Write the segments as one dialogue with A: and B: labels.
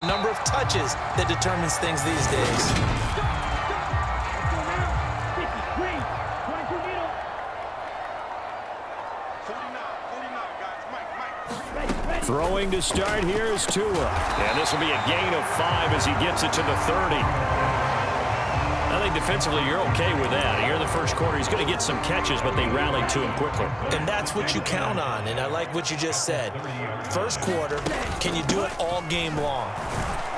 A: Number of touches that determines things these days.
B: Throwing to start here is Tua. And this will be a gain of 5 as he gets it to the 30. I think defensively you're okay with that. Here in the first quarter, he's going to get some catches, but they rallied to him quickly.
A: And that's what you count on, and I like what you just said. First quarter, can you do it all game long?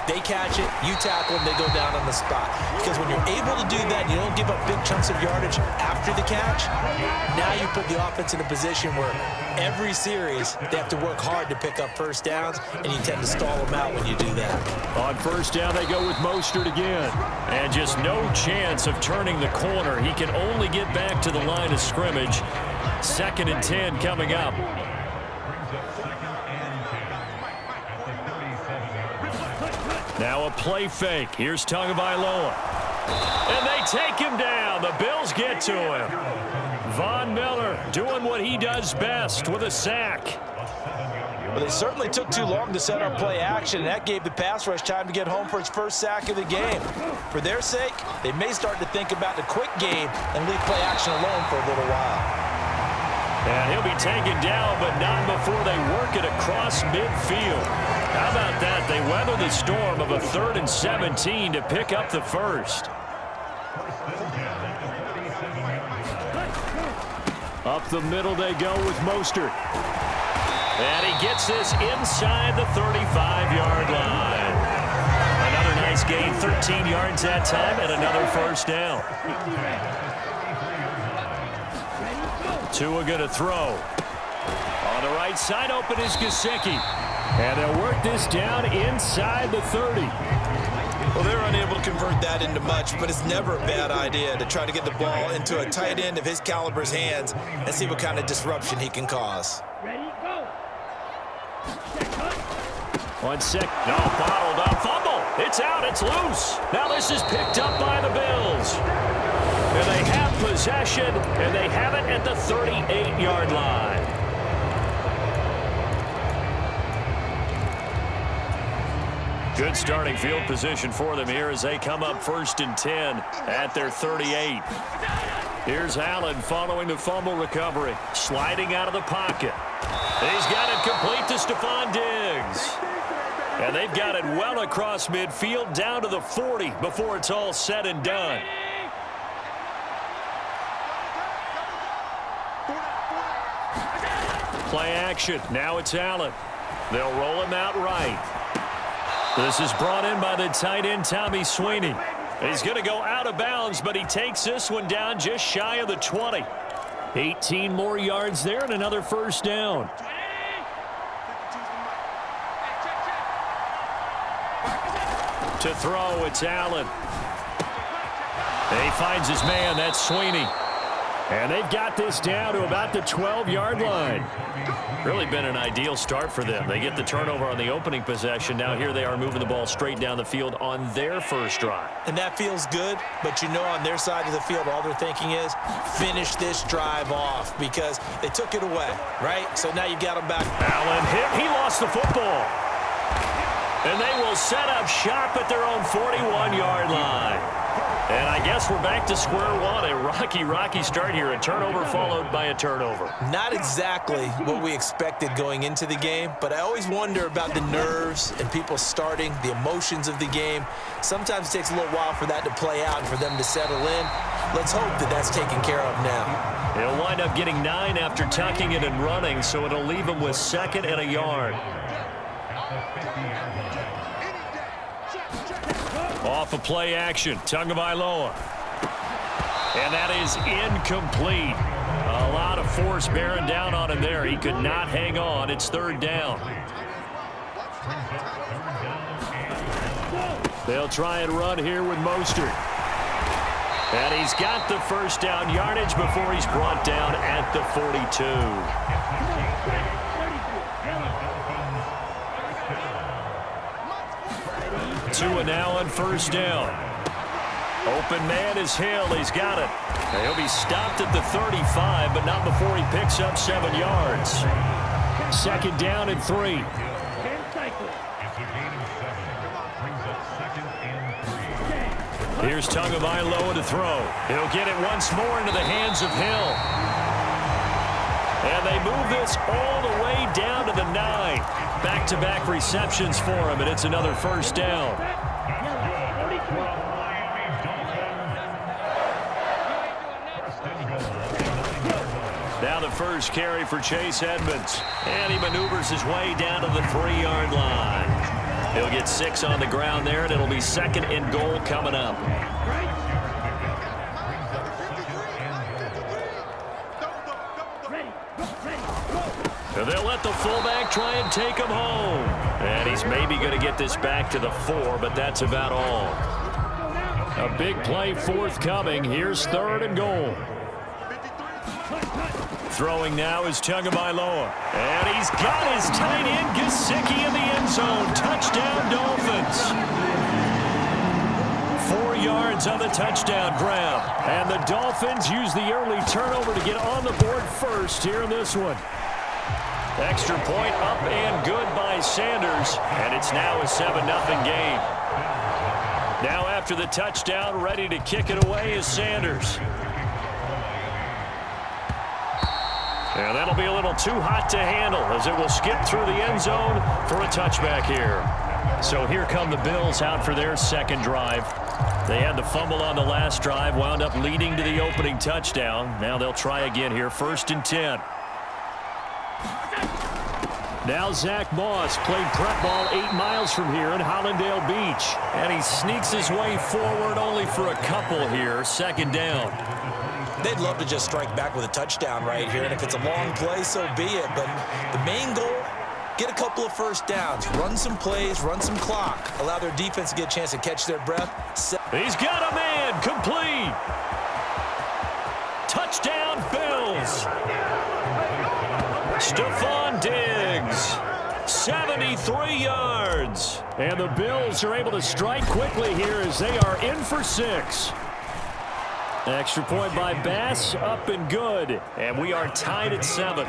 A: They catch it, you tackle them, they go down on the spot. Because when you're able to do that, you don't give up big chunks of yardage after the catch, now you put the offense in a position where every series they have to work hard to pick up first downs, and you tend to stall them out when you do that.
B: On first down, they go with Mostert again. And just no chance of turning the corner. He can only get back to the line of scrimmage. 2nd and 10 coming up. Now a play fake. Here's Tagovailoa. And they take him down. The Bills get to him. Von Miller doing what he does best with a sack.
A: Well, they certainly took too long to set up play action, and that gave the pass rush time to get home for its first sack of the game. For their sake, they may start to think about the quick game and leave play action alone for a little while.
B: And he'll be taken down, but not before they work it across midfield. How about that? They weather the storm of a 3rd and 17 to pick up the first. Up the middle they go with Mostert. And he gets this inside the 35-yard line. Another nice gain, 13 yards that time, and another first down. Tua going to throw. On the right side, open is Gesicki. And they'll work this down inside the 30.
A: Well, they're unable to convert that into much, but it's never a bad idea to try to get the ball into a tight end of his caliber's hands and see what kind of disruption he can cause.
C: Ready, go.
B: 1 sec. No, bottled up. Fumble. It's out. It's loose. Now this is picked up by the Bills. And they have possession, and they have it at the 38-yard line. Good starting field position for them here as they come up 1st and 10 at their 38. Here's Allen following the fumble recovery. Sliding out of the pocket. He's got it complete to Stephon Diggs. And they've got it well across midfield down to the 40 before it's all said and done. Play action. Now it's Allen. They'll roll him out right. This is brought in by the tight end, Tommy Sweeney. He's going to go out of bounds, but he takes this one down just shy of the 20. 18 more yards there and another first down. To throw, it's Allen. He finds his man. That's Sweeney. And they've got this down to about the 12-yard line. Really been an ideal start for them. They get the turnover on the opening possession. Now here they are moving the ball straight down the field on their first drive.
A: And that feels good, but you know on their side of the field all they're thinking is finish this drive off because they took it away, right? So now you've got them back.
B: Allen hit. He lost the football. And they will set up shop at their own 41-yard line. And I guess we're back to square one. A rocky start here. A turnover followed by a turnover.
A: Not exactly what we expected going into the game, but I always wonder about the nerves and people starting, the emotions of the game. Sometimes it takes a little while for that to play out and for them to settle in. Let's hope that that's taken care of now.
B: He'll wind up getting 9 after tucking it and running, so it'll leave him with 2nd and a yard. Off of play action, Tagovailoa. And that is incomplete. A lot of force bearing down on him there. He could not hang on. It's 3rd down. They'll try and run here with Mostert. And he's got the first down yardage before he's brought down at the 42. Tua now on first down. Open man is Hill. He's got it. And he'll be stopped at the 35, but not before he picks up 7 yards. 2nd down and 3. Here's Tagovailoa to throw. He'll get it once more into the hands of Hill. And they move this all the way down to the 9. Back-to-back receptions for him, and it's another first down. Now the first carry for Chase Edmonds. And he maneuvers his way down to the 3-yard line. He'll get 6 on the ground there, and it'll be 2nd and goal coming up. And they'll let the fullback try and take him home. And he's maybe going to get this back to the 4, but that's about all. A big play forthcoming. Here's 3rd and goal. Throwing now is Tagovailoa. And he's got his tight end Gesicki in the end zone. Touchdown, Dolphins. 4 yards on the touchdown grab. And the Dolphins use the early turnover to get on the board first here in this one. Extra point up and good by Sanders. And it's now a 7-0 game. Now after the touchdown, ready to kick it away is Sanders. And that'll be a little too hot to handle as it will skip through the end zone for a touchback here. So here come the Bills out for their second drive. They had the fumble on the last drive, wound up leading to the opening touchdown. Now they'll try again here, 1st and 10. Now Zach Moss played prep ball 8 miles from here in Hollandale Beach. And he sneaks his way forward only for a couple here, 2nd down.
A: They'd love to just strike back with a touchdown right here, and if it's a long play, so be it. But the main goal, get a couple of first downs, run some plays, run some clock, allow their defense to get a chance to catch their breath.
B: He's got a man, complete. Touchdown, Bills. Stephon Diggs, 73 yards. And the Bills are able to strike quickly here as they are in for 6. Extra point by Bass, up and good. And we are tied at 7.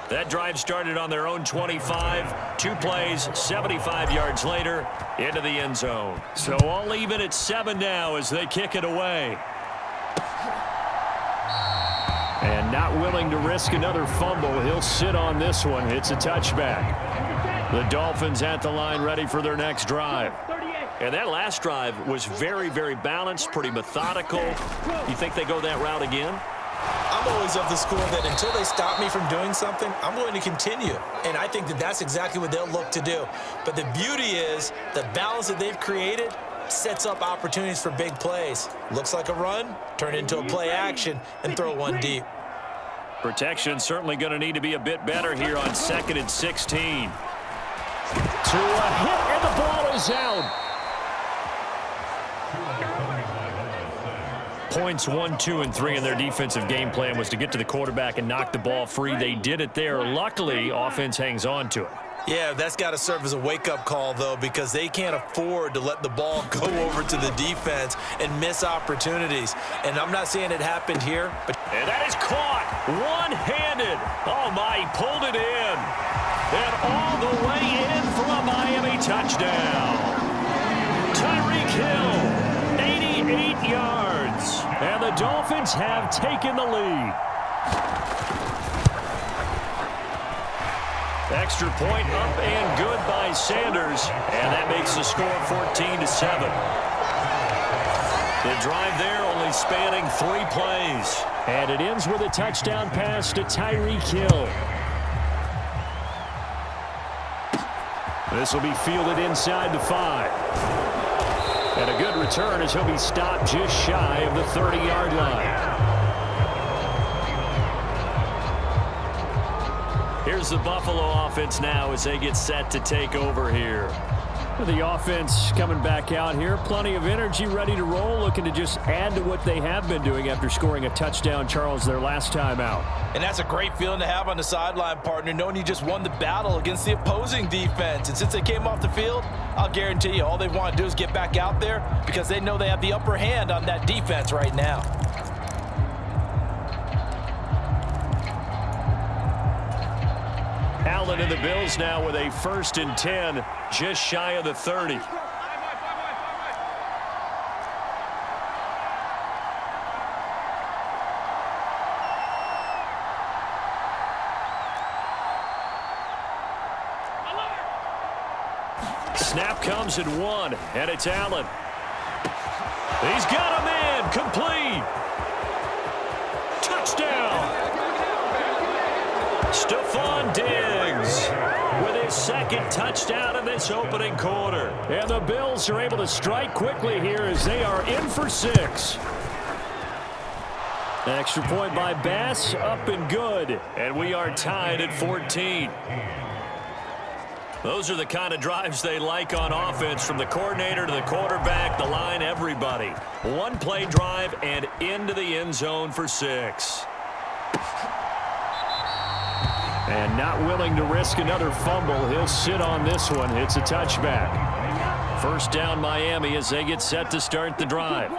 B: That drive started on their own 25. 2 plays, 75 yards later, into the end zone. So all even at 7 now as they kick it away. And not willing to risk another fumble. He'll sit on this one. It's a touchback. The Dolphins at the line ready for their next drive. And that last drive was very, very balanced, pretty methodical. You think they go that route again?
A: I'm always of the school that until they stop me from doing something, I'm going to continue. And I think that that's exactly what they'll look to do. But the beauty is the balance that they've created sets up opportunities for big plays. Looks like a run, turn it into a play action, and throw one deep.
B: Protection certainly going to need to be a bit better here on 2nd and 16. To a hit, and the ball is out. Points 1, 2, and 3 in their defensive game plan was to get to the quarterback and knock the ball free. They did it there. Luckily, offense hangs on to it.
A: Yeah, that's got to serve as a wake-up call, though, because they can't afford to let the ball go over to the defense and miss opportunities. And I'm not saying it happened here, but...
B: And that is caught one-handed. Oh, my, he pulled it in. And all the way in for a Miami touchdown. Tyreek Hill, 88 yards. And the Dolphins have taken the lead. Extra point up and good by Sanders. And that makes the score 14-7. The drive there only spanning 3 plays. And it ends with a touchdown pass to Tyreek Hill. This will be fielded inside the 5. And a good return as he'll be stopped just shy of the 30-yard line. Here's the Buffalo offense now as they get set to take over here. The offense coming back out here. Plenty of energy, ready to roll, looking to just add to what they have been doing after scoring a touchdown, Charles, their last time out.
A: And that's a great feeling to have on the sideline, partner, knowing you just won the battle against the opposing defense. And since they came off the field, I'll guarantee you all they want to do is get back out there because they know they have the upper hand on that defense right now.
B: Allen and the Bills now with a 1st and 10, just shy of the 30. Snap comes at 1, and it's Allen. He's got a man. Complete. Touchdown. Stephon Diggs with his second touchdown in this opening quarter. And the Bills are able to strike quickly here as they are in for 6. Extra point by Bass, up and good. And we are tied at 14. Those are the kind of drives they like on offense, from the coordinator to the quarterback, the line, everybody. One play drive and into the end zone for 6. And not willing to risk another fumble. He'll sit on this one. It's a touchback. First down Miami as they get set to start the drive.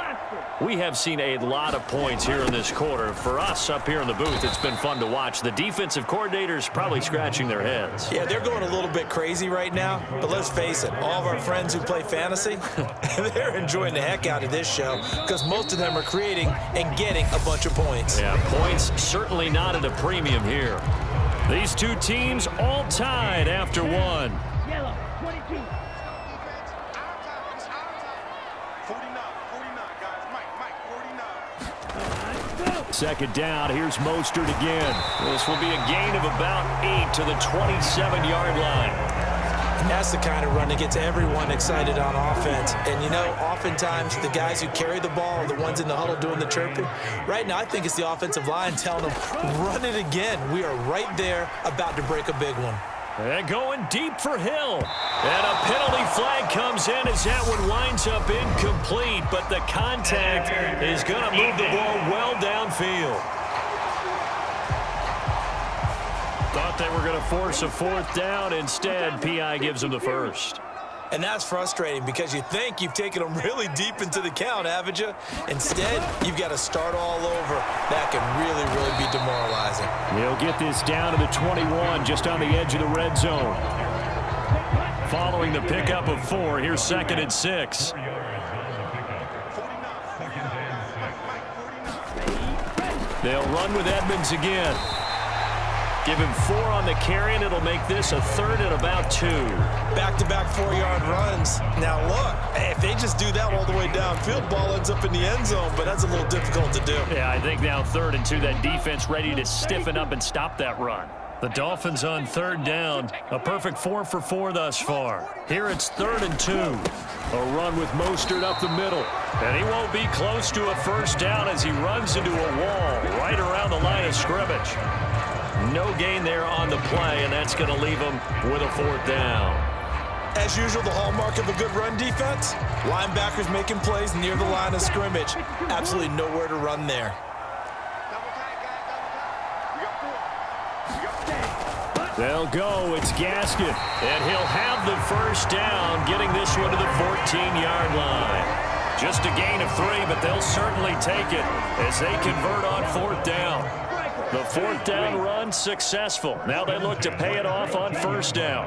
B: We have seen a lot of points here in this quarter. For us up here in the booth, it's been fun to watch. The defensive coordinators probably scratching their heads.
A: Yeah, they're going a little bit crazy right now. But let's face it, all of our friends who play fantasy, they're enjoying the heck out of this show because most of them are creating and getting a bunch of points.
B: Yeah, points certainly not at a premium here. These two teams all tied after 1.
C: Yellow, 22.
B: Second down, here's Mostert again. This will be a gain of about 8 to the 27-yard line.
A: And that's the kind of run that gets everyone excited on offense. And, you know, oftentimes the guys who carry the ball are the ones in the huddle doing the chirping. Right now, I think it's the offensive line telling them, run it again. We are right there about to break a big one.
B: And going deep for Hill. And a penalty flag comes in as that one winds up incomplete. But the contact is going to move the ball well downfield. Thought they were going to force a 4th down. Instead, P.I. gives them the first.
A: And that's frustrating because you think you've taken them really deep into the count, haven't you? Instead, you've got to start all over. That can really, really be demoralizing.
B: He'll get this down to the 21, just on the edge of the red zone. Following the pickup of 4, here's 2nd and 6. They'll run with Edmonds again. Give him 4 on the carry, and it'll make this a 3rd and about 2.
A: Back-to-back 4-yard runs. Now, look, if they just do that all the way downfield, ball ends up in the end zone, but that's a little difficult to do.
B: Yeah, I think now 3rd and 2, that defense ready to stiffen up and stop that run. The Dolphins on 3rd down. A perfect 4 for 4 thus far. Here it's 3rd and 2. A run with Mostert up the middle. And he won't be close to a first down as he runs into a wall right around the line of scrimmage. No gain there on the play, and that's going to leave him with a 4th down.
A: As usual, the hallmark of a good run defense, linebackers making plays near the line of scrimmage. Absolutely nowhere to run there.
B: They'll go. It's Gaskin. And he'll have the first down, getting this one to the 14-yard line. Just a gain of 3, but they'll certainly take it as they convert on 4th down. The 4th down run successful. Now they look to pay it off on 1st down.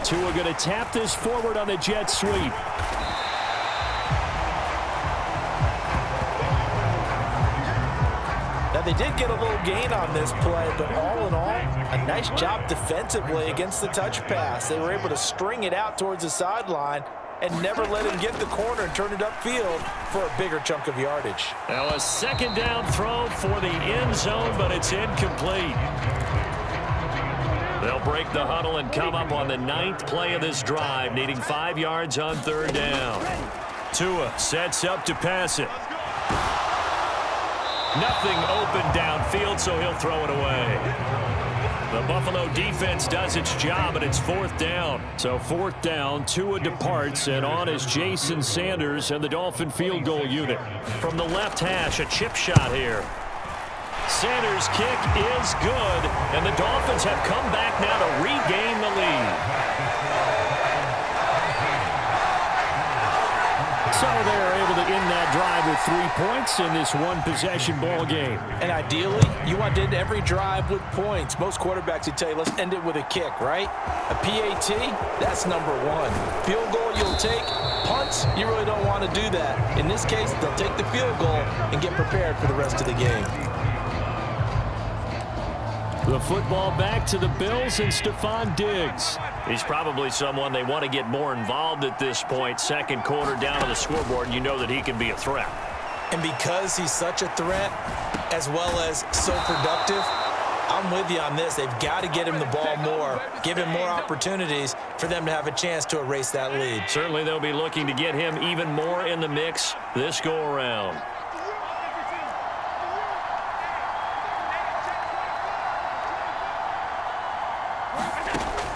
B: Tua going to tap this forward on the jet sweep.
A: Now, they did get a little gain on this play, but all in all, a nice job defensively against the touch pass. They were able to string it out towards the sideline and never let him get the corner and turn it upfield for a bigger chunk of yardage.
B: Now a 2nd down throw for the end zone, but it's incomplete. They'll break the huddle and come up on the 9th play of this drive, needing 5 yards on 3rd down. Tua sets up to pass it. Nothing open downfield, so he'll throw it away. The Buffalo defense does its job, and it's 4th down. So 4th down, Tua departs, and on is Jason Sanders and the Dolphin field goal unit. From the left hash, a chip shot here. Sanders' kick is good, and the Dolphins have come back now to regain the lead. So they're able to end that drive with 3 points in this one-possession ball game.
A: And ideally, you want to end every drive with points. Most quarterbacks would tell you, let's end it with a kick, right? A PAT, that's number 1. Field goal, you'll take. Punts, you really don't want to do that. In this case, they'll take the field goal and get prepared for the rest of the game.
B: The football back to the Bills and Stephon Diggs. He's probably someone they want to get more involved at this point. Second quarter down on the scoreboard, and you know that he can be a threat.
A: And because he's such a threat, as well as so productive, I'm with you on this. They've got to get him the ball more, give him more opportunities for them to have a chance to erase that lead.
B: Certainly they'll be looking to get him even more in the mix this go-around.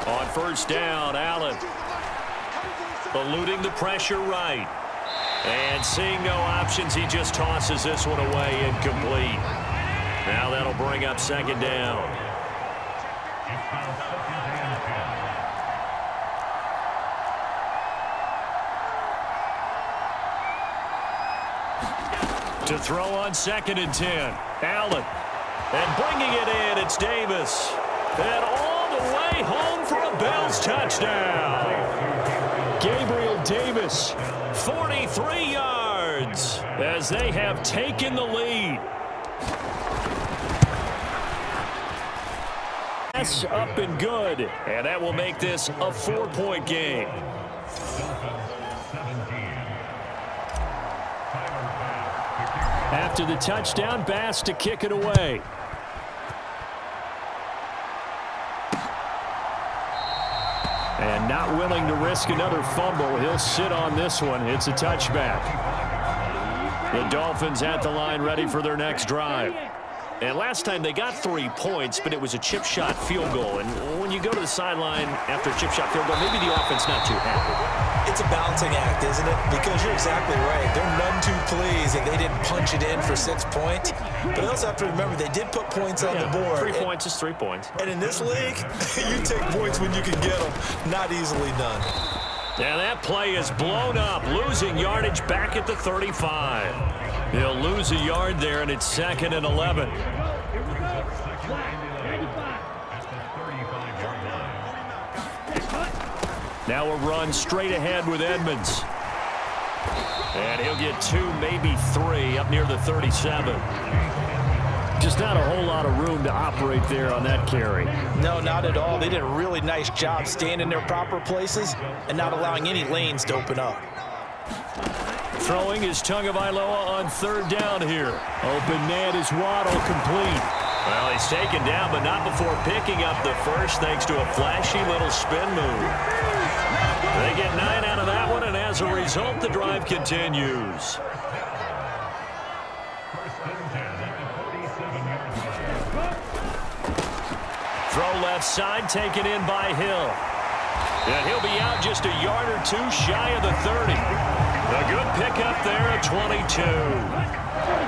B: On first down, Allen eluding the pressure right. And seeing no options, he just tosses this one away, incomplete. Now that'll bring up second down. To throw on 2nd and 10. Allen. And bringing it in, it's Davis. And all the way home for a Bills touchdown. Gabriel Davis, 43 yards, as they have taken the lead. That's up and good, and that will make this a 4-point game. After the touchdown, Bass to kick it away. And not willing to risk another fumble. He'll sit on this one. It's a touchback. The Dolphins at the line ready for their next drive. And last time they got 3 points, but it was a chip shot field goal. And when you go to the sideline after a chip shot field goal, maybe the offense not too happy.
A: It's a balancing act, isn't it? Because you're exactly right. They're none too pleased that they didn't punch it in for 6 points. But they also have to remember they did put points on the board.
B: 3 points is 3 points.
A: And in this league, you take points when you can get them. Not easily done.
B: And that play is blown up, losing yardage back at the 35. He'll lose a yard there, and it's 2nd and 11. Now a run straight ahead with Edmonds. And he'll get 2, maybe 3, up near the 37. Just not a whole lot of room to operate there on that carry.
A: No, not at all. They did a really nice job staying in their proper places and not allowing any lanes to open up.
B: Throwing is Tagovailoa on 3rd down here. Open man is Waddle, complete. Well, he's taken down, but not before picking up the first, thanks to a flashy little spin move. They get 9 out of that one, and as a result, the drive continues. Throw left side, taken in by Hill. And he'll be out just a yard or 2 shy of the 30. A good pickup there at 22.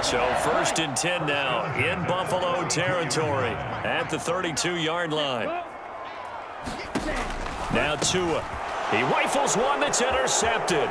B: So 1st and 10 now in Buffalo territory at the 32-yard line. Now Tua. He rifles one that's intercepted.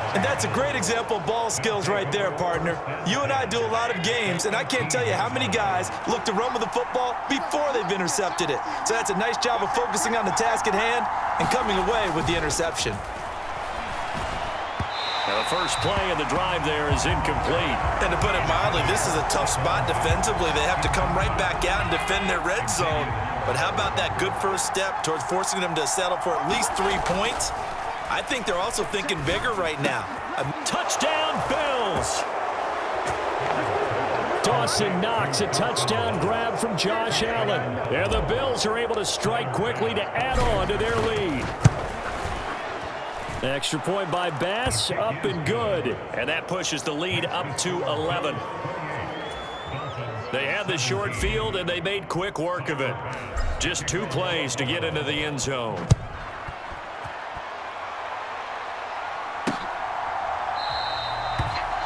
A: And that's a great example of ball skills right there, partner. You and I do a lot of games, and I can't tell you how many guys look to run with the football before they've intercepted it. So that's a nice job of focusing on the task at hand and coming away with the interception.
B: Now the first play of the drive there is incomplete.
A: And to put it mildly, this is a tough spot defensively. They have to come right back out and defend their red zone. But how about that good first step towards forcing them to settle for at least 3 points? I think they're also thinking bigger right now.
B: Touchdown, Bills! Dawson Knox, a touchdown grab from Josh Allen. And the Bills are able to strike quickly to add on to their lead. Extra point by Bass, up and good. And that pushes the lead up to 11. They had the short field, and they made quick work of it. Just 2 plays to get into the end zone.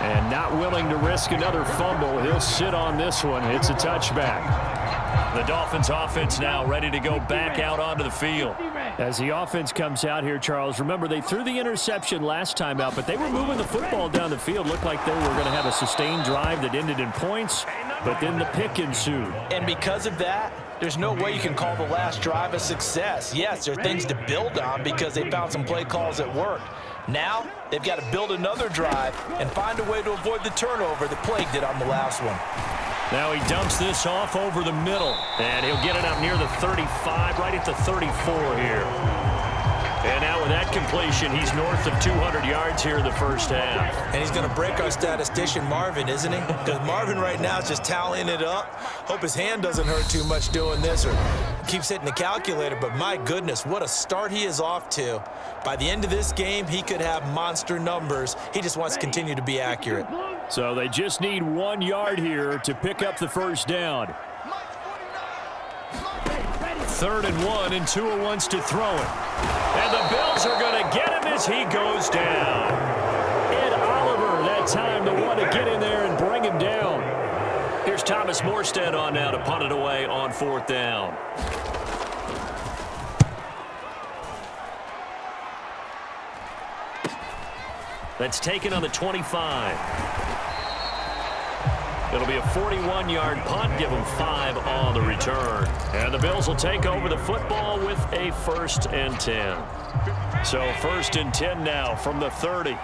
B: And not willing to risk another fumble. He'll sit on this one. It's a touchback. The Dolphins offense now ready to go back out onto the field. As the offense comes out here, Charles, remember they threw the interception last time out, but they were moving the football down the field. Looked like they were going to have a sustained drive that ended in points, but then the pick ensued.
A: And because of that, there's no way you can call the last drive a success. Yes, there are things to build on because they found some play calls that worked. Now, they've got to build another drive and find a way to avoid the turnover that plagued it on the last one.
B: Now he dumps this off over the middle, and he'll get it up near the 35, right at the 34 here. And now with that completion, he's north of 200 yards here in the first half.
A: And he's going to break our statistician Marvin, isn't he? Because Marvin right now is just tallying it up. Hope his hand doesn't hurt too much doing this or keeps hitting the calculator. But my goodness, what a start he is off to. By the end of this game, he could have monster numbers. He just wants to continue to be accurate.
B: So they just need 1 yard here to pick up the first down. 3rd and 1, and Tua wants to throw it. And the Bills are going to get him as he goes down. Ed Oliver, that time, the one to get in there and bring him down. Here's Thomas Morstead on now to punt it away on 4th down. That's taken on the 25. It'll be a 41-yard punt, give them 5 on the return. And the Bills will take over the football with a 1st and 10. So 1st and 10 now from the 30.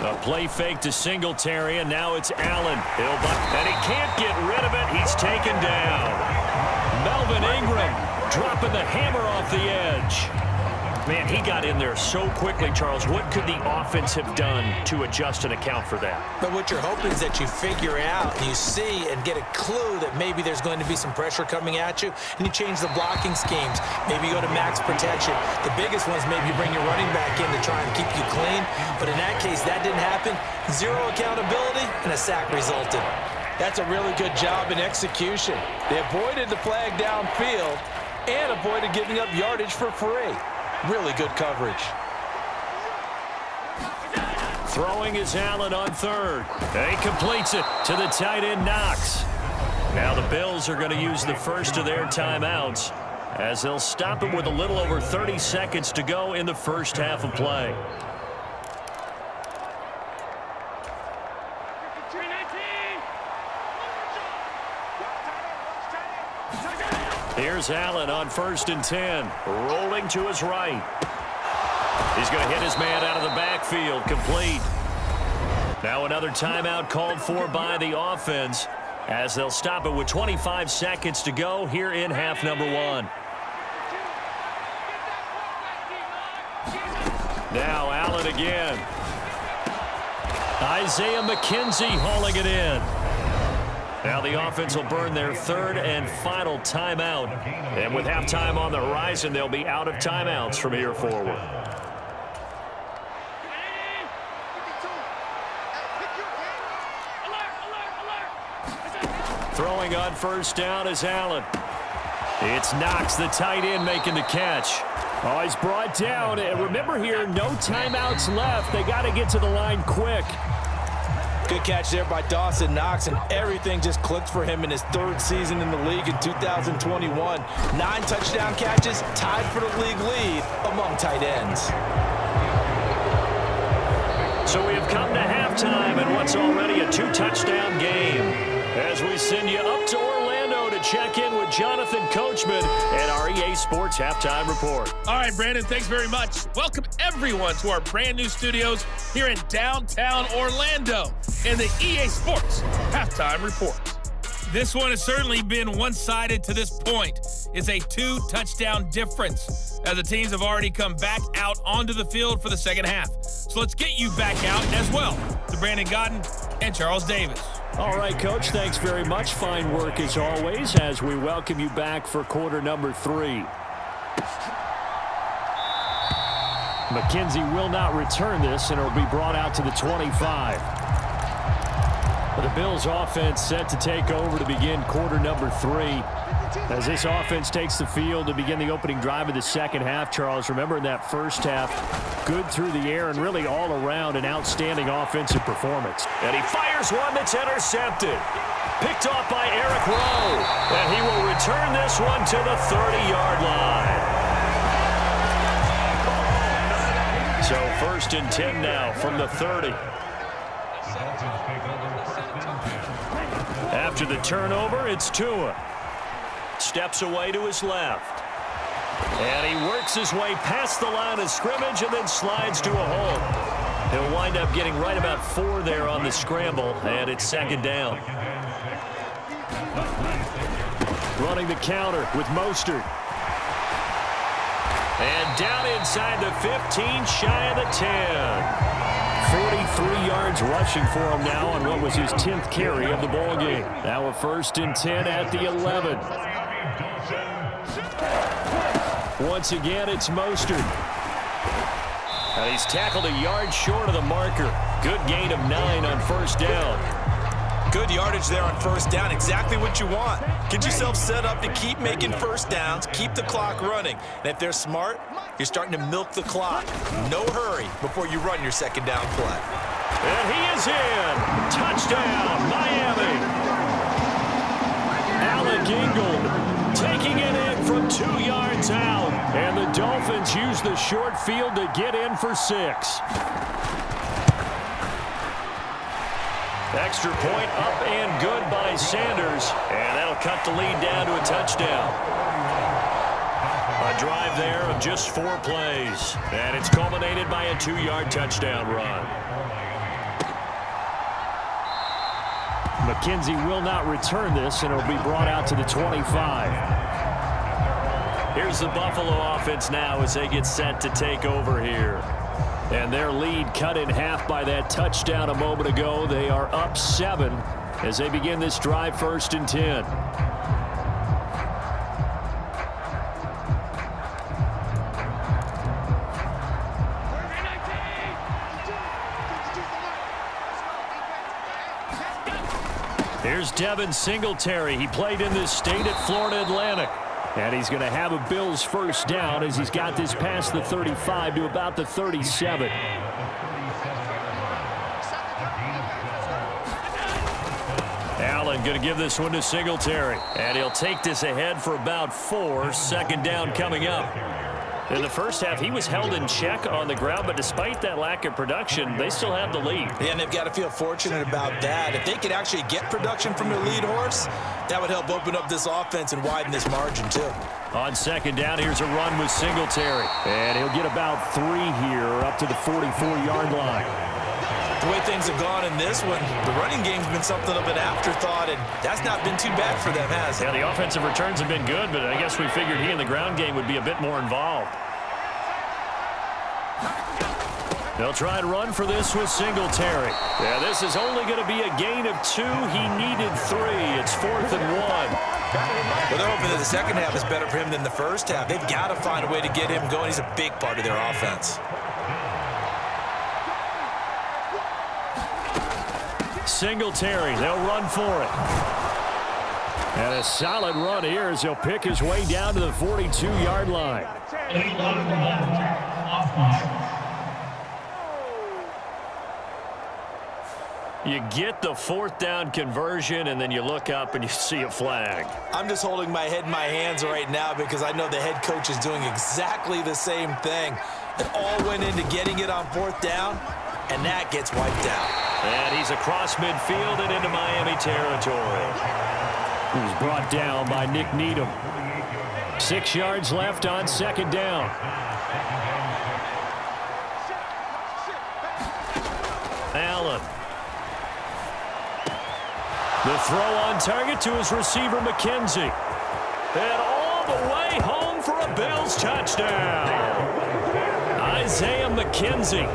B: A play fake to Singletary, and now it's Allen. And he can't get rid of it. He's taken down. Melvin Ingram dropping the hammer off the edge. Man, he got in there so quickly, Charles. What could the offense have done to adjust and account for that?
A: But what you're hoping is that you figure out, you see, and get a clue that maybe there's going to be some pressure coming at you, and you change the blocking schemes. Maybe you go to max protection. The biggest one's maybe you bring your running back in to try and keep you clean. But in that case, that didn't happen. 0 accountability, and a sack resulted. That's a really good job in execution. They avoided the flag downfield and avoided giving up yardage for free. Really good coverage.
B: Throwing is Allen on 3rd. And he completes it to the tight end, Knox. Now the Bills are going to use the first of their timeouts as they'll stop him with a little over 30 seconds to go in the first half of play. Here's Allen on 1st and 10, rolling to his right. He's going to hit his man out of the backfield, complete. Now another timeout called for by the offense as they'll stop it with 25 seconds to go here in half number 1. Now Allen again. Isaiah McKenzie hauling it in. Now the offense will burn their 3rd and final timeout. And with halftime on the horizon, they'll be out of timeouts from here forward. Throwing on 1st down is Allen. It's Knox, the tight end, making the catch. Oh, he's brought down. And remember here, no timeouts left. They got to get to the line quick.
A: Good catch there by Dawson Knox, and everything just clicked for him in his 3rd season in the league in 2021. 9 touchdown catches, tied for the league lead among tight ends.
B: So we have come to halftime in what's already a 2-touchdown game as we send you up to Orlando to check in with Jonathan Coachman and our EA Sports Halftime Report.
D: All right, Brandon, thanks very much. Welcome everyone to our brand new studios here in downtown Orlando and the EA Sports Halftime Report. This one has certainly been one-sided to this point. It's a 2-touchdown difference as the teams have already come back out onto the field for the second half. So let's get you back out as well to Brandon Godden and Charles Davis.
B: All right, Coach, thanks very much. Fine work as always as we welcome you back for quarter number 3. McKenzie will not return this, and it'll be brought out to the 25. The Bills offense set to take over to begin quarter number 3. As this offense takes the field to begin the opening drive of the second half, Charles, remember in that first half, good through the air and really all around an outstanding offensive performance. And he fires one that's intercepted. Picked off by Eric Rowe. And he will return this one to the 30-yard line. So 1st and 10 now from the 30. After the turnover, it's Tua. Steps away to his left. And he works his way past the line of scrimmage and then slides to a hole. He'll wind up getting right about 4 there on the scramble, and it's second down. Running the counter with Mostert. And down inside the 15, shy of the 10. 43 yards rushing for him now on what was his 10th carry of the ball game. Now a 1st and 10 at the 11. Once again, it's Mostert. And he's tackled a yard short of the marker. Good gain of 9 on 1st down.
A: Good yardage there on 1st down. Exactly what you want. Get yourself set up to keep making 1st downs, keep the clock running. And if they're smart, you're starting to milk the clock. No hurry before you run your 2nd down play.
B: And he is in. Touchdown, Miami. Alec Ingold taking it in from 2 yards out. And the Dolphins use the short field to get in for 6. Extra point up and good by Sanders. And that'll cut the lead down to a touchdown. A drive there of just 4 plays. And it's culminated by a 2-yard touchdown run. McKenzie will not return this, and it'll be brought out to the 25. Here's the Buffalo offense now as they get set to take over here. And their lead cut in half by that touchdown a moment ago. They are up 7 as they begin this drive 1st and 10. Here's Devin Singletary. He played in this state at Florida Atlantic. And he's going to have a Bills 1st down as he's got this past the 35 to about the 37. Allen going to give this one to Singletary. And he'll take this ahead for about 4. 2nd down coming up. In the first half, he was held in check on the ground, but despite that lack of production, they still have the lead.
A: Yeah, and they've got to feel fortunate about that. If they could actually get production from their lead horse, that would help open up this offense and widen this margin, too.
B: On 2nd down, here's a run with Singletary. And he'll get about 3 here up to the 44-yard line.
A: The way things have gone in this one, the running game's been something of an afterthought, and that's not been too bad for them, has it?
B: Yeah, the offensive returns have been good, but I guess we figured he in the ground game would be a bit more involved. They'll try and run for this with Singletary. Yeah, this is only going to be a gain of 2. He needed 3. It's 4th and 1.
A: Well, they're hoping that the second half is better for him than the first half. They've got to find a way to get him going. He's a big part of their offense.
B: Singletary, they'll run for it. And a solid run here as he'll pick his way down to the 42-yard line. You get the 4th down conversion, and then you look up and you see a flag.
A: I'm just holding my head in my hands right now because I know the head coach is doing exactly the same thing. It all went into getting it on 4th down, and that gets wiped out.
B: And he's across midfield and into Miami territory. He's brought down by Nick Needham. 6 yards left on 2nd down. Allen. The throw on target to his receiver, McKenzie. And all the way home for a Bills touchdown. Isaiah McKenzie,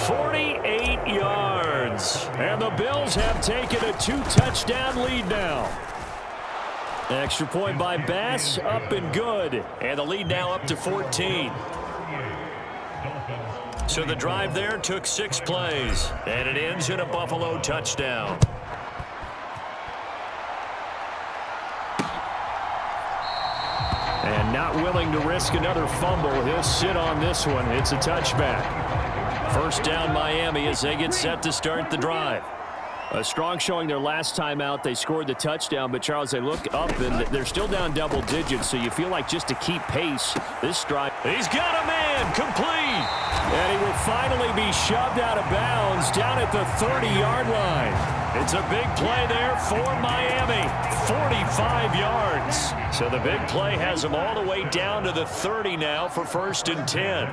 B: 48 yards. And the Bills have taken a 2-touchdown lead now. Extra point by Bass, up and good. And the lead now up to 14. So the drive there took 6 plays. And it ends in a Buffalo touchdown. And not willing to risk another fumble. He'll sit on this one. It's a touchback. 1st down Miami as they get set to start the drive. A strong showing their last time out. They scored the touchdown, but Charles, they look up and they're still down double digits, so you feel like just to keep pace, this drive. He's got a man complete. And he will finally be shoved out of bounds down at the 30-yard line. It's a big play there for Miami. 45 yards. So the big play has them all the way down to the 30 now for 1st and 10.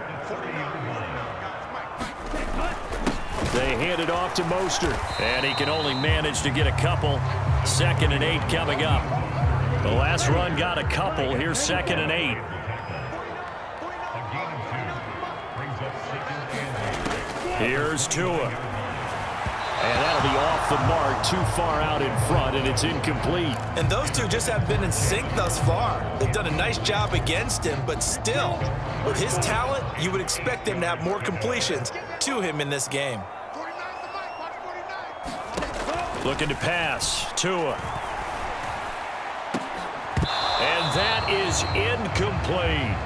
B: They hand it off to Mostert. And he can only manage to get a couple. 2nd and 8 coming up. The last run got a couple. Here's 2nd and 8. Here's Tua. And that'll be off the mark, too far out in front, and it's incomplete.
A: And those two just have been in sync thus far. They've done a nice job against him, but still, with his talent, you would expect them to have more completions to him in this game.
B: Looking to pass. Tua. And that is incomplete.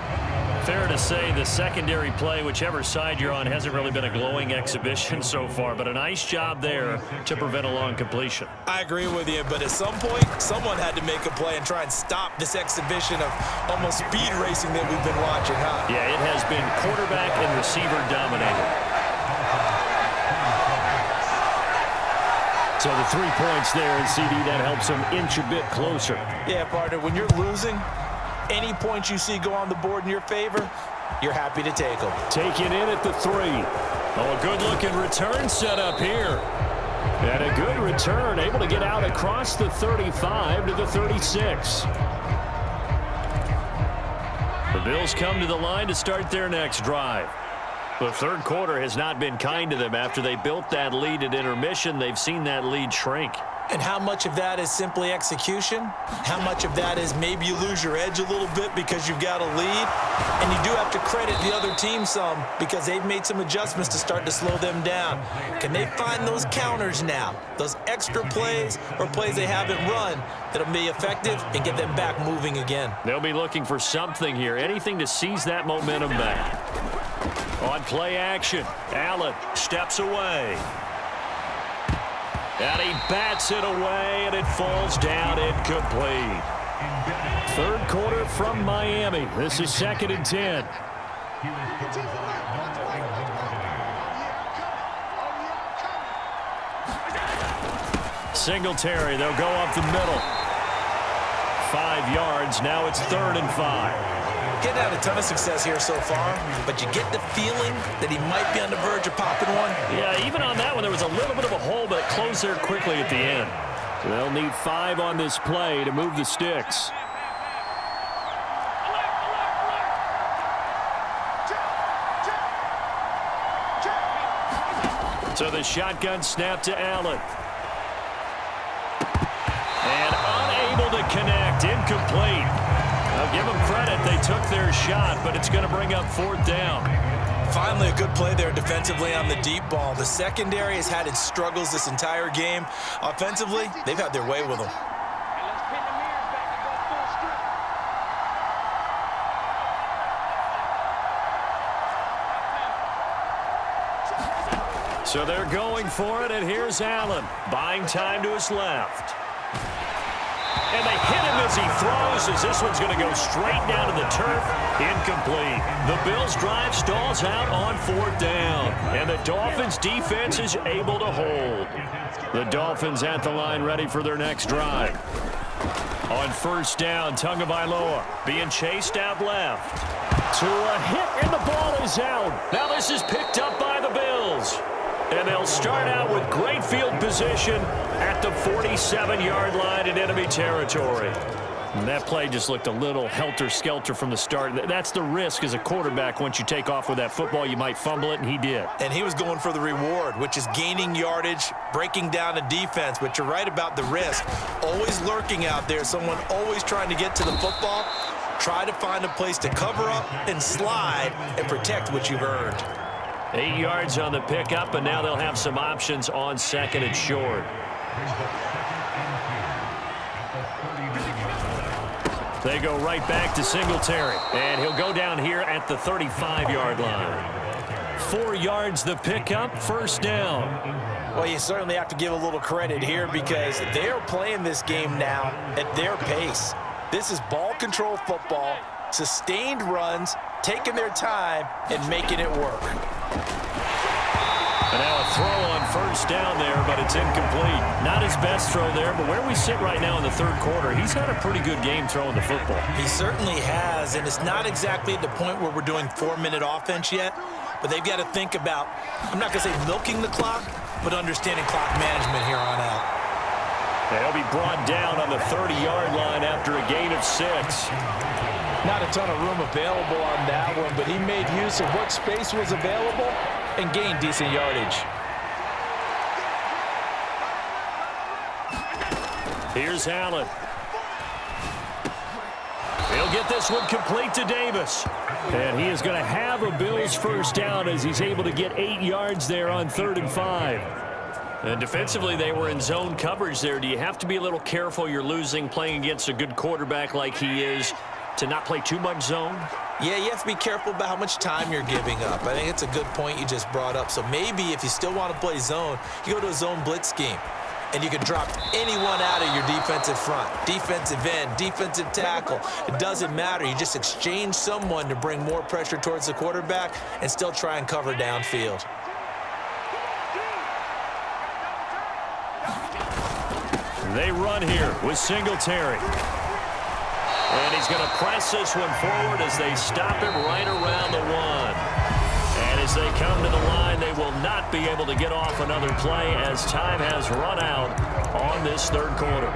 B: Fair to say the secondary play, whichever side you're on, hasn't really been a glowing exhibition so far, but a nice job there to prevent a long completion.
A: I agree with you, but at some point, someone had to make a play and try and stop this exhibition of almost speed racing that we've been watching, huh?
B: Yeah, it has been quarterback and receiver dominated. So the 3 points there, and CD, that helps them inch a bit closer.
A: Yeah, partner, when you're losing, any points you see go on the board in your favor, you're happy to take them.
B: Taken in at the 3. Oh, a good-looking return set up here. And a good return, able to get out across the 35 to the 36. The Bills come to the line to start their next drive. The third quarter has not been kind to them. After they built that lead at intermission, they've seen that lead shrink.
A: And how much of that is simply execution? How much of that is maybe you lose your edge a little bit because you've got a lead? And you do have to credit the other team some because they've made some adjustments to start to slow them down. Can they find those counters now? Those extra plays or plays they haven't run that'll be effective and get them back moving again?
B: They'll be looking for something here, anything to seize that momentum back. On play action, Allen steps away. And he bats it away, and it falls down incomplete. Third quarter from Miami. This is 2nd and 10. Singletary, they'll go up the middle. 5 yards, now it's 3rd and 5.
A: Getting had a ton of success here so far, but you get the feeling that he might be on the verge of popping one.
B: Yeah, even on that one, there was a little bit of a hole, but it closed there quickly at the end. They'll need 5 on this play to move the sticks. So the shotgun snap to Allen. And unable to connect, incomplete. I'll give them credit. They took their shot, but it's going to bring up 4th down.
A: Finally, a good play there defensively on the deep ball. The secondary has had its struggles this entire game. Offensively, they've had their way with them.
B: So they're going for it, and here's Allen, buying time to his left. And they hit him as he throws, as this one's going to go straight down to the turf. Incomplete. The Bills' drive stalls out on 4th down. And the Dolphins' defense is able to hold. The Dolphins at the line ready for their next drive. On 1st down, Tagovailoa being chased out left. To a hit, and the ball is out. Now this is picked up by the Bills. And they'll start out with great field position at the 47-yard line in enemy territory. And that play just looked a little helter-skelter from the start. That's the risk as a quarterback. Once you take off with that football, you might fumble it, and he did.
A: And he was going for the reward, which is gaining yardage, breaking down a defense. But you're right about the risk. Always lurking out there, someone always trying to get to the football. Try to find a place to cover up and slide and protect what you've earned.
B: 8 yards on the pickup, and now they'll have some options on 2nd and short. They go right back to Singletary, and he'll go down here at the 35-yard line. 4 yards the pickup, 1st down.
A: Well, you certainly have to give a little credit here because they're playing this game now at their pace. This is ball control football, sustained runs, taking their time, and making it work.
B: And now a throw on first down there, but it's incomplete. Not his best throw there, but where we sit right now in the third quarter, he's had a pretty good game throwing the football.
A: He certainly has, and it's not exactly at the point where we're doing 4-minute offense yet, but they've got to think about, I'm not going to say milking the clock, but understanding clock management here on out.
B: They'll be brought down on the 30-yard line after a gain of 6.
E: Not a ton of room available on that one, but he made use of what space was available and gained decent yardage.
B: Here's Allen. He'll get this one complete to Davis. And he is going to have a Bills first down as he's able to get 8 yards there on 3rd and 5. And defensively, they were in zone coverage there. Do you have to be a little careful? You're losing playing against a good quarterback like he is to not play too much zone?
A: Yeah, you have to be careful about how much time you're giving up. I think it's a good point you just brought up. So maybe if you still want to play zone, you go to a zone blitz scheme. And you can drop anyone out of your defensive front, defensive end, defensive tackle. It doesn't matter. You just exchange someone to bring more pressure towards the quarterback and still try and cover downfield.
B: They run here with Singletary. And he's going to press this one forward as they stop him right around the 1. And as they come to the line, they will not be able to get off another play as time has run out on this third quarter.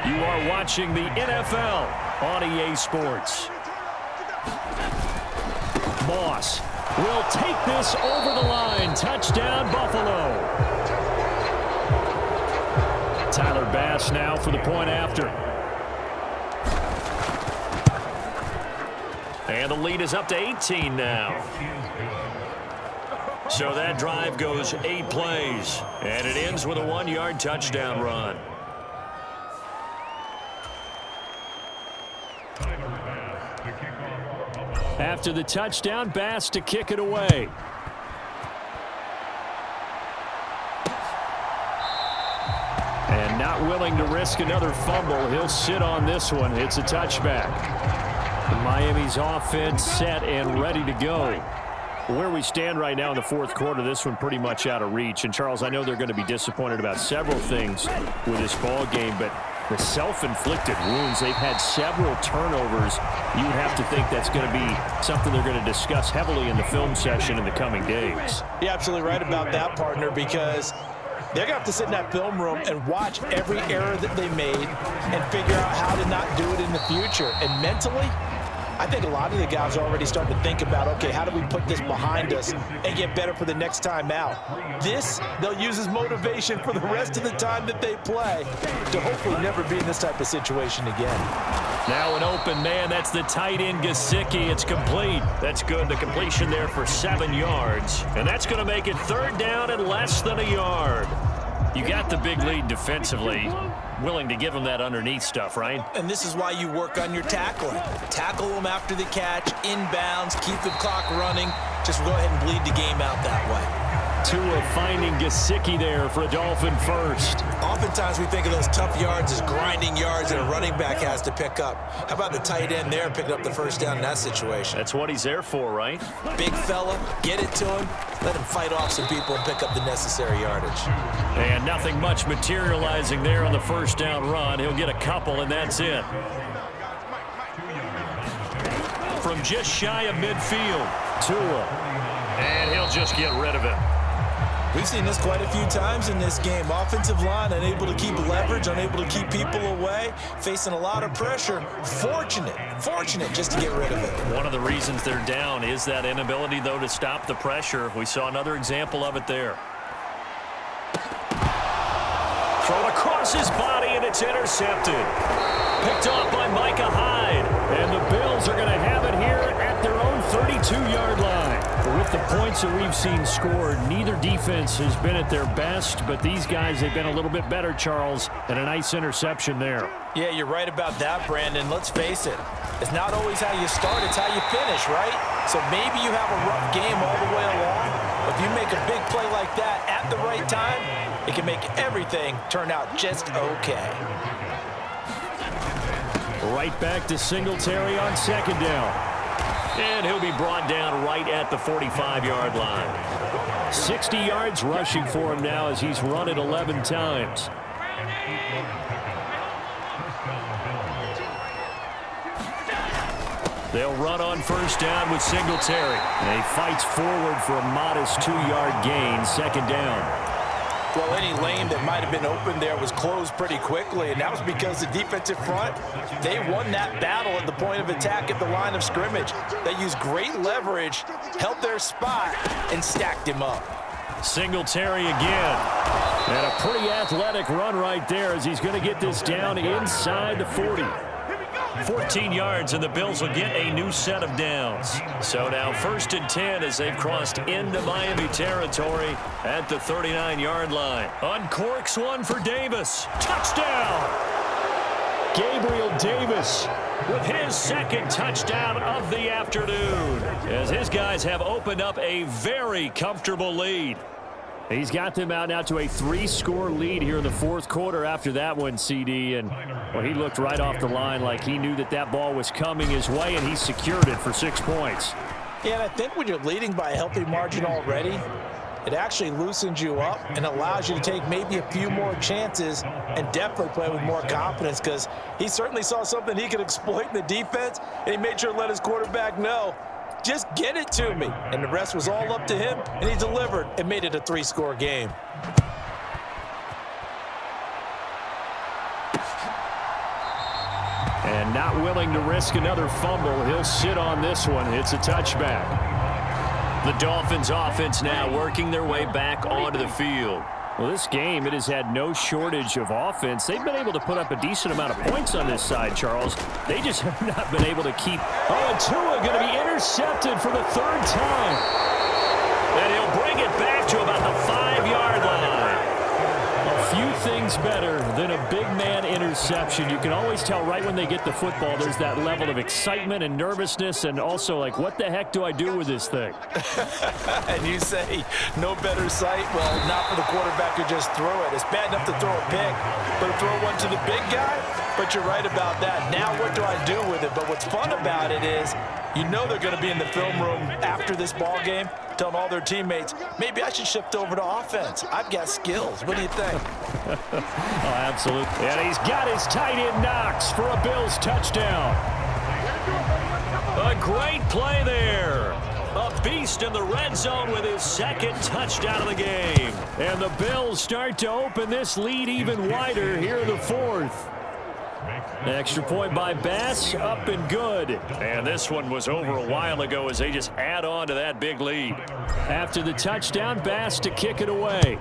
B: You are watching the NFL on EA Sports. Moss will take this over the line. Touchdown, Buffalo. Tyler Bass now for the point after. And the lead is up to 18 now. So that drive goes 8 plays, and it ends with a 1-yard touchdown run. After the touchdown, Bass to kick it away. And not willing to risk another fumble. He'll sit on this one. It's a touchback. Miami's offense set and ready to go. Where we stand right now in the fourth quarter, this one pretty much out of reach. And, Charles, I know they're going to be disappointed about several things with this ball game, but the self-inflicted wounds, they've had several turnovers. You would have to think that's going to be something they're going to discuss heavily in the film session in the coming days.
E: You're absolutely right about that, partner, because they're going to have to sit in that film room and watch every error that they made and figure out how to not do it in the future. And mentally, I think a lot of the guys are already starting to think about, okay, how do we put this behind us and get better for the next time out? This, they'll use as motivation for the rest of the time that they play to hopefully never be in this type of situation again.
B: Now an open man. That's the tight end, Gesicki. It's complete. That's good. The completion there for 7 yards. And that's going to make it 3rd down and less than a yard. You got the big lead defensively. Willing to give them that underneath stuff, right?
A: And this is why you work on your tackling. Tackle them after the catch, inbounds, keep the clock running. Just go ahead and bleed the game out that way.
B: Tua finding Gesicki there for a Dolphin first.
A: Oftentimes we think of those tough yards as grinding yards that a running back has to pick up. How about the tight end there picking up the first down in that situation?
B: That's what he's there for, right?
A: Big fella, get it to him, let him fight off some people and pick up the necessary yardage.
B: And nothing much materializing there on the first down run. He'll get a couple, and that's it. From just shy of midfield, Tua. And he'll just get rid of it.
A: We've seen this quite a few times in this game. Offensive line unable to keep leverage, unable to keep people away, facing a lot of pressure. Fortunate just to get rid of it.
B: One of the reasons they're down is that inability, though, to stop the pressure. We saw another example of it there. Thrown across his body, and it's intercepted. Picked off by Micah Hyde. And the Bills are going to have it here at their own 32-yard line. With the points that we've seen scored, neither defense has been at their best, but these guys have been a little bit better, Charles, and a nice interception there.
E: Yeah, you're right about that, Brandon. Let's face it. It's not always how you start, it's how you finish, right? So maybe you have a rough game all the way along. If you make a big play like that at the right time, it can make everything turn out just okay.
B: Right back to Singletary on 2nd down. And he'll be brought down right at the 45-yard line. 60 yards rushing for him now as he's run it 11 times. They'll run on first down with Singletary. And he fights forward for a modest 2-yard gain, second down.
E: Well, any lane that might have been open there was closed pretty quickly, and that was because the defensive front, they won that battle at the point of attack at the line of scrimmage. They used great leverage, held their spot, and stacked him up.
B: Singletary again. And a pretty athletic run right there as he's going to get this down inside the 40. 14 yards, and the Bills will get a new set of downs. So now 1st and 10 as they've crossed into Miami territory at the 39-yard line. Uncorks one for Davis. Touchdown! Gabriel Davis with his second touchdown of the afternoon as his guys have opened up a very comfortable lead. He's got them out now to a 3-score lead here in the fourth quarter after that one, CD. And well, he looked right off the line like he knew that that ball was coming his way, and he secured it for 6 points.
E: Yeah, and I think when you're leading by a healthy margin already, it actually loosens you up and allows you to take maybe a few more chances and definitely play with more confidence, because he certainly saw something he could exploit in the defense, and he made sure to let his quarterback know, just get it to me. And the rest was all up to him, and he delivered and made it a 3-score game.
B: And not willing to risk another fumble, he'll sit on this one. It's a touchback. The Dolphins offense now working their way back onto the field. Well, this game, it has had no shortage of offense. They've been able to put up a decent amount of points on this side, Charles. They just have not been able to keep. Oh, and Tua going to be intercepted for the 3rd time. And he'll bring it back to about the 5-yard line. A few things better than a big man interception. You can always tell right when they get the football, there's that level of excitement and nervousness, and also like, what the heck do I do with this thing?
E: And you say no better sight? Well, not for the quarterback to just throw it. It's bad enough to throw a pick, but to throw one to the big guy? But you're right about that. Now what do I do with it? But what's fun about it is you know they're going to be in the film room after this ball game telling all their teammates, maybe I should shift over to offense. I've got skills. What do you think?
B: Oh, absolutely. And he's got his tight end Knox for a Bills touchdown. A great play there. A beast in the red zone with his 2nd touchdown of the game. And the Bills start to open this lead even wider here in the 4th. Extra point by Bass, up and good. And this one was over a while ago as they just add on to that big lead. After the touchdown, Bass to kick it away.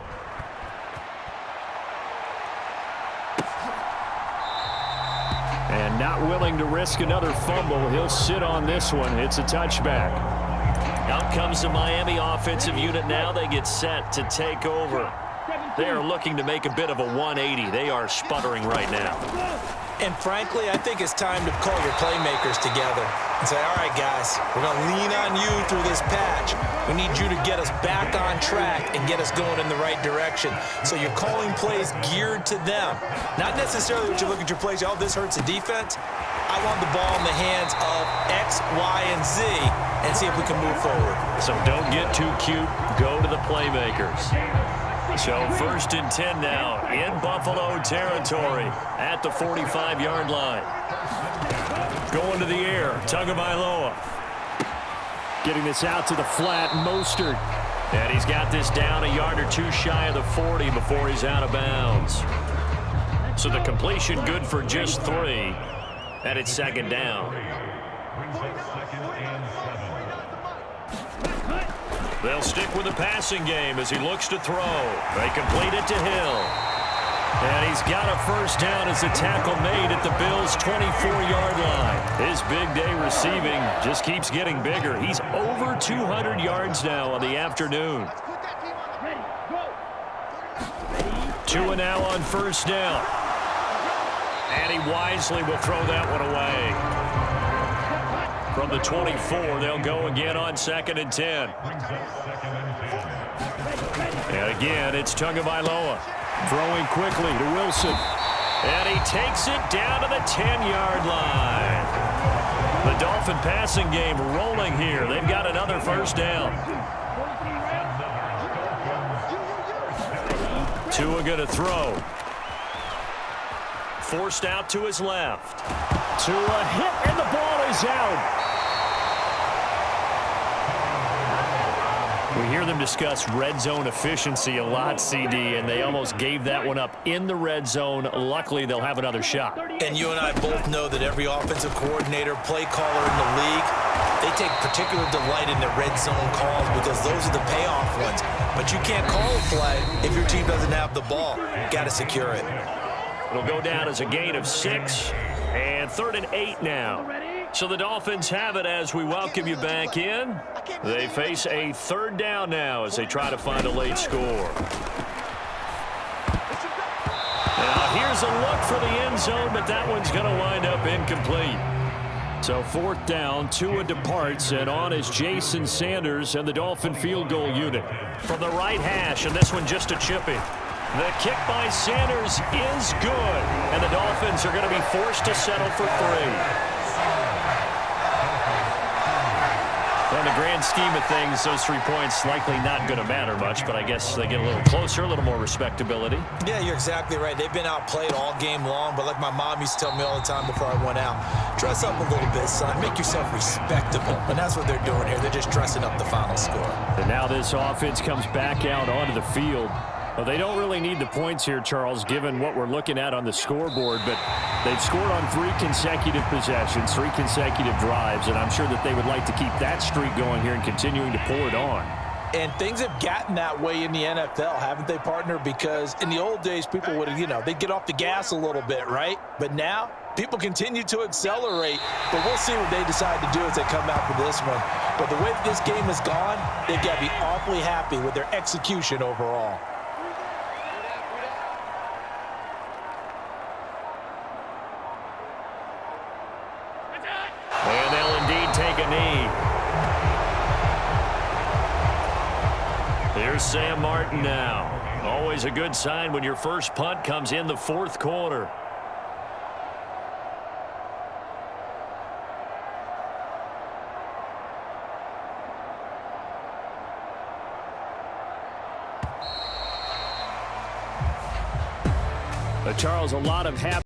B: And not willing to risk another fumble, he'll sit on this one. It's a touchback. Out comes the Miami offensive unit now. They get set to take over. They are looking to make a bit of a 180. They are sputtering right now.
E: And frankly, I think it's time to call your playmakers together and say, all right, guys, we're going to lean on you through this patch. We need you to get us back on track and get us going in the right direction. So you're calling plays geared to them. Not necessarily that you look at your plays, oh, this hurts the defense. I want the ball in the hands of X, Y, and Z and see if we can move forward.
B: So don't get too cute. Go to the playmakers. So 1st and 10 now in Buffalo territory at the 45-yard line. Going to the air, Tagovailoa. Getting this out to the flat, Mostert. And he's got this down a yard or two shy of the 40 before he's out of bounds. So the completion good for just 3. And it's 2nd down. They'll stick with the passing game as he looks to throw. They complete it to Hill. And he's got a 1st down as the tackle made at the Bills' 24-yard line. His big day receiving just keeps getting bigger. He's over 200 yards now on the afternoon. Tua now on 1st down. And he wisely will throw that one away. From the 24, they'll go again on 2nd and 10. And again, it's Tagovailoa throwing quickly to Wilson. And he takes it down to the 10-yard line. The Dolphin passing game rolling here. They've got another first down. Tua going to throw. Forced out to his left. Tua hit, and the ball is out. We hear them discuss red zone efficiency a lot, CD, and they almost gave that one up in the red zone. Luckily, they'll have another shot.
A: And you and I both know that every offensive coordinator, play caller in the league, they take particular delight in the red zone calls because those are the payoff ones. But you can't call a play if your team doesn't have the ball. Got to secure it.
B: It'll go down as a gain of 6, and 3rd and 8 now. So the Dolphins have it as we welcome you back in. They face a 3rd down now as they try to find a late score. Now here's a look for the end zone, but that one's going to wind up incomplete. So 4th down, Tua departs, and on is Jason Sanders and the Dolphin field goal unit. From the right hash, and this one just a chipping. The kick by Sanders is good, and the Dolphins are going to be forced to settle for 3. In the grand scheme of things, those 3 points likely not going to matter much, but I guess they get a little closer, a little more respectability.
A: Yeah, you're exactly right. They've been outplayed all game long, but like my mom used to tell me all the time before I went out, dress up a little bit, son. Make yourself respectable. And that's what they're doing here. They're just dressing up the final score.
B: And now this offense comes back out onto the field. Well, they don't really need the points here, Charles, given what we're looking at on the scoreboard, but they've scored on 3 consecutive possessions, 3 consecutive drives, and I'm sure that they would like to keep that streak going here and continuing to pull it on.
E: And things have gotten that way in the NFL, haven't they, partner? Because in the old days, people would have, they'd get off the gas a little bit, right? But now, people continue to accelerate, but we'll see what they decide to do as they come out for this one. But the way that this game has gone, they've got to be awfully happy with their execution overall.
B: And they'll indeed take a knee. Here's Sam Martin now. Always a good sign when your first punt comes in the 4th quarter. Charles, a lot of happy